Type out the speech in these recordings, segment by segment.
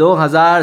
2000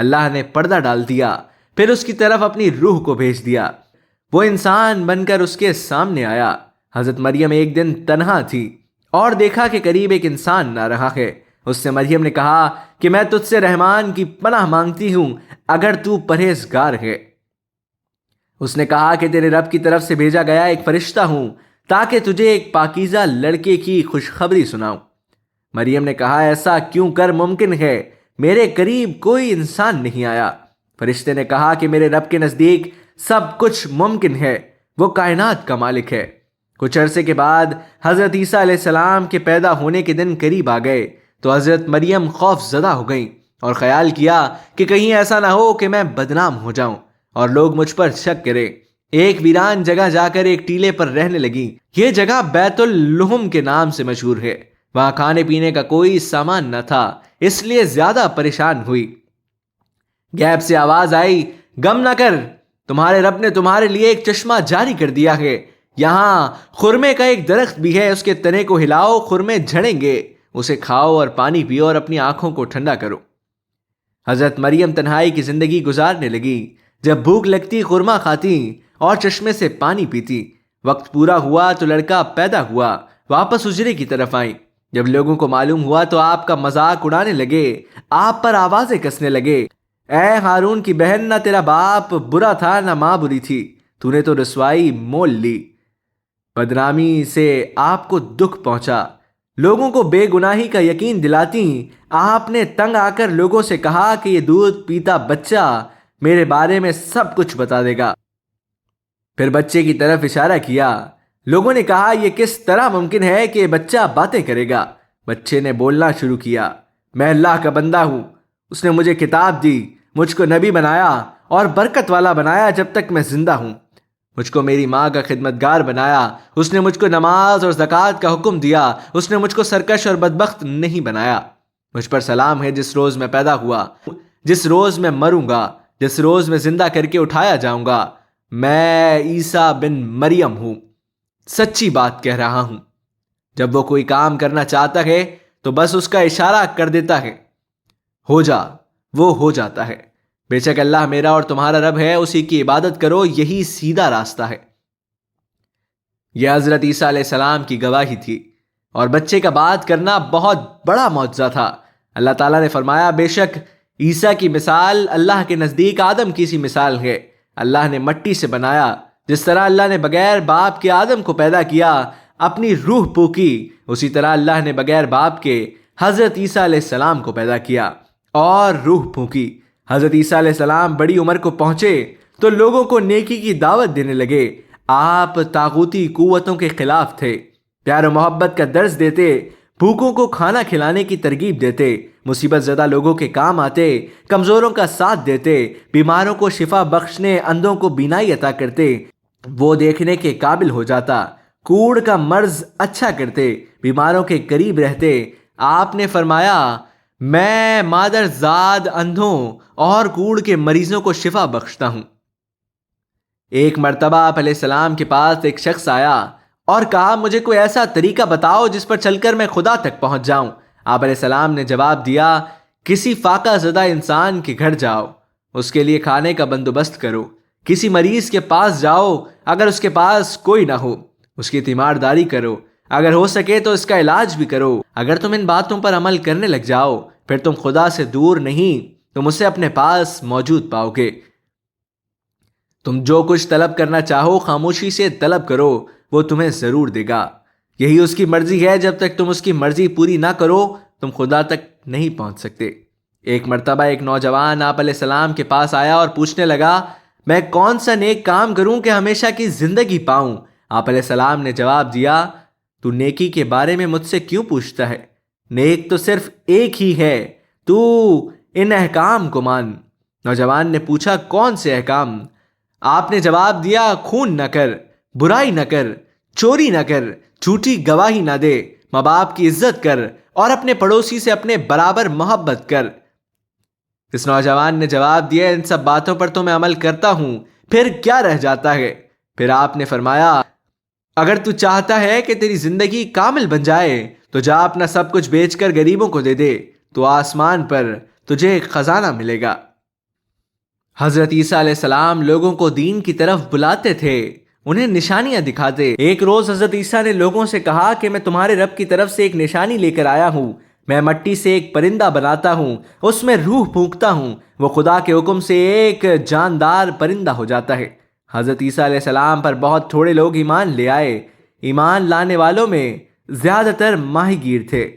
اللہ نے پردہ ڈال دیا، پھر اس کی طرف اپنی روح کو بھیج دیا۔ وہ انسان بن کر اس کے سامنے آیا۔ حضرت مریم ایک دن تنہا تھی اور دیکھا کہ قریب ایک انسان نہ رہا ہے۔ اس سے مریم نے کہا کہ میں تجھ سے رحمان کی پناہ مانگتی ہوں اگر تو پرہیزگار ہے۔ اس نے کہا کہ تیرے رب کی طرف سے بھیجا گیا ایک فرشتہ ہوں تاکہ تجھے ایک پاکیزہ لڑکے کی خوشخبری سناؤں۔ مریم نے کہا ایسا کیوں کر ممکن ہے، میرے قریب کوئی انسان نہیں آیا۔ فرشتے نے کہا کہ میرے رب کے نزدیک سب کچھ ممکن ہے، وہ کائنات کا مالک ہے۔ کچھ عرصے کے بعد حضرت عیسیٰ علیہ السلام کے پیدا ہونے کے دن قریب آ گئے تو حضرت مریم خوف زدہ ہو گئیں اور خیال کیا کہ کہیں ایسا نہ ہو کہ میں بدنام ہو جاؤں اور لوگ مجھ پر شک کریں۔ ایک ویران جگہ جا کر ایک ٹیلے پر رہنے لگی۔ یہ جگہ بیت اللحم کے نام سے مشہور ہے۔ وہاں کھانے پینے کا کوئی سامان نہ تھا، اس لیے زیادہ پریشان ہوئی۔ غیب سے آواز آئی، غم نہ کر، تمہارے رب نے تمہارے لیے ایک چشمہ جاری کر دیا ہے۔ یہاں خرمے کا ایک درخت بھی ہے، اس کے تنے کو ہلاؤ، خرمے جھڑیں گے، اسے کھاؤ اور پانی پیو اور اپنی آنکھوں کو ٹھنڈا کرو۔ حضرت مریم تنہائی کی زندگی گزارنے لگی۔ جب بھوک لگتی خرما کھاتی اور چشمے سے پانی پیتی۔ وقت پورا ہوا تو لڑکا پیدا ہوا، واپس حجرے کی طرف آئیں۔ جب لوگوں کو معلوم ہوا تو آپ کا مذاق اڑانے لگے، آپ پر آوازیں کسنے لگے۔ اے ہارون کی بہن، نہ تیرا باپ برا تھا نہ ماں بری تھی، تو نے تو رسوائی مول لی۔ بدنامی سے آپ کو دکھ پہنچا۔ لوگوں کو بے گناہی کا یقین دلاتی آپ نے تنگ آ کر لوگوں سے کہا کہ یہ دودھ پیتا بچہ میرے بارے میں سب کچھ بتا دے گا۔ پھر بچے کی طرف اشارہ کیا۔ لوگوں نے کہا یہ کس طرح ممکن ہے کہ بچہ باتیں کرے گا؟ بچے نے بولنا شروع کیا، میں اللہ کا بندہ ہوں، اس نے مجھے کتاب دی، مجھ کو نبی بنایا اور برکت والا بنایا جب تک میں زندہ ہوں۔ مجھ کو میری ماں کا خدمتگار بنایا، اس نے مجھ کو نماز اور زکوٰۃ کا حکم دیا، اس نے مجھ کو سرکش اور بدبخت نہیں بنایا۔ مجھ پر سلام ہے جس روز میں پیدا ہوا، جس روز میں مروں گا، جس روز میں زندہ کر کے اٹھایا جاؤں گا۔ میں عیسیٰ بن مریم ہوں، سچی بات کہہ رہا ہوں۔ جب وہ کوئی کام کرنا چاہتا ہے تو بس اس کا اشارہ کر دیتا ہے، ہو جا، وہ ہو جاتا ہے۔ بے شک اللہ میرا اور تمہارا رب ہے، اسی کی عبادت کرو، یہی سیدھا راستہ ہے۔ یہ حضرت عیسیٰ علیہ السلام کی گواہی تھی اور بچے کا بات کرنا بہت بڑا معجزہ تھا۔ اللہ تعالیٰ نے فرمایا بے شک عیسیٰ کی مثال اللہ کے نزدیک آدم کی سی مثال ہے۔ اللہ نے مٹی سے بنایا، جس طرح اللہ نے بغیر باپ کے آدم کو پیدا کیا، اپنی روح پھونکی، اسی طرح اللہ نے بغیر باپ کے حضرت عیسیٰ علیہ السلام کو پیدا کیا اور روح پھونکی۔ حضرت عیسیٰ علیہ السلام بڑی عمر کو پہنچے تو لوگوں کو نیکی کی دعوت دینے لگے۔ آپ طاغوتی قوتوں کے خلاف تھے، پیار و محبت کا درس دیتے، بھوکوں کو کھانا کھلانے کی ترغیب دیتے، مصیبت زدہ لوگوں کے کام آتے، کمزوروں کا ساتھ دیتے، بیماروں کو شفا بخشنے، اندھوں کو بینائی عطا کرتے، وہ دیکھنے کے قابل ہو جاتا، کوڑ کا مرض اچھا کرتے، بیماروں کے قریب رہتے۔ آپ نے فرمایا میں مادر زاد اندھوں اور کوڑ کے مریضوں کو شفا بخشتا ہوں۔ ایک مرتبہ آپ علیہ السلام کے پاس ایک شخص آیا اور کہا مجھے کوئی ایسا طریقہ بتاؤ جس پر چل کر میں خدا تک پہنچ جاؤں۔ آپ علیہ السلام نے جواب دیا کسی فاقہ زدہ انسان کے گھر جاؤ، اس کے لیے کھانے کا بندوبست کرو، کسی مریض کے پاس جاؤ، اگر اس کے پاس کوئی نہ ہو اس کی تیمارداری کرو، اگر ہو سکے تو اس کا علاج بھی کرو۔ اگر تم ان باتوں پر عمل کرنے لگ جاؤ پھر تم خدا سے دور نہیں، تم اسے اپنے پاس موجود پاؤ گے۔ تم جو کچھ طلب کرنا چاہو خاموشی سے طلب کرو، وہ تمہیں ضرور دے گا۔ یہی اس کی مرضی ہے، جب تک تم اس کی مرضی پوری نہ کرو تم خدا تک نہیں پہنچ سکتے۔ ایک مرتبہ ایک نوجوان آپ علیہ السلام کے پاس آیا اور پوچھنے لگا میں کون سا نیک کام کروں کہ ہمیشہ کی زندگی پاؤں؟ آپ علیہ السلام نے جواب دیا تو نیکی کے بارے میں مجھ سے کیوں پوچھتا ہے؟ نیک تو صرف ایک ہی ہے، تو ان احکام کو مان۔ نوجوان نے پوچھا کون سے احکام؟ آپ نے جواب دیا خون نہ کر، برائی نہ کر، چوری نہ کر، جھوٹی گواہی نہ دے، ماں باپ کی عزت کر اور اپنے پڑوسی سے اپنے برابر محبت کر۔ اس نوجوان نے جواب دیا ان سب باتوں پر تو میں عمل کرتا ہوں، پھر کیا رہ جاتا ہے؟ پھر آپ نے فرمایا اگر تو چاہتا ہے کہ تیری زندگی کامل بن جائے تو جا اپنا سب کچھ بیچ کر غریبوں کو دے دے، تو آسمان پر تجھے ایک خزانہ ملے گا۔ حضرت عیسیٰ علیہ السلام لوگوں کو دین کی طرف بلاتے تھے، انہیں نشانیاں دکھاتے۔ ایک روز حضرت عیسیٰ نے لوگوں سے کہا کہ میں تمہارے رب کی طرف سے ایک نشانی لے کر آیا ہوں۔ میں مٹی سے ایک پرندہ بناتا ہوں، اس میں روح پھونکتا ہوں، وہ خدا کے حکم سے ایک جاندار پرندہ ہو جاتا ہے۔ حضرت عیسیٰ علیہ السلام پر بہت تھوڑے لوگ ایمان لے آئے۔ ایمان لانے والوں میں زیادہ تر ماہی گیر تھے۔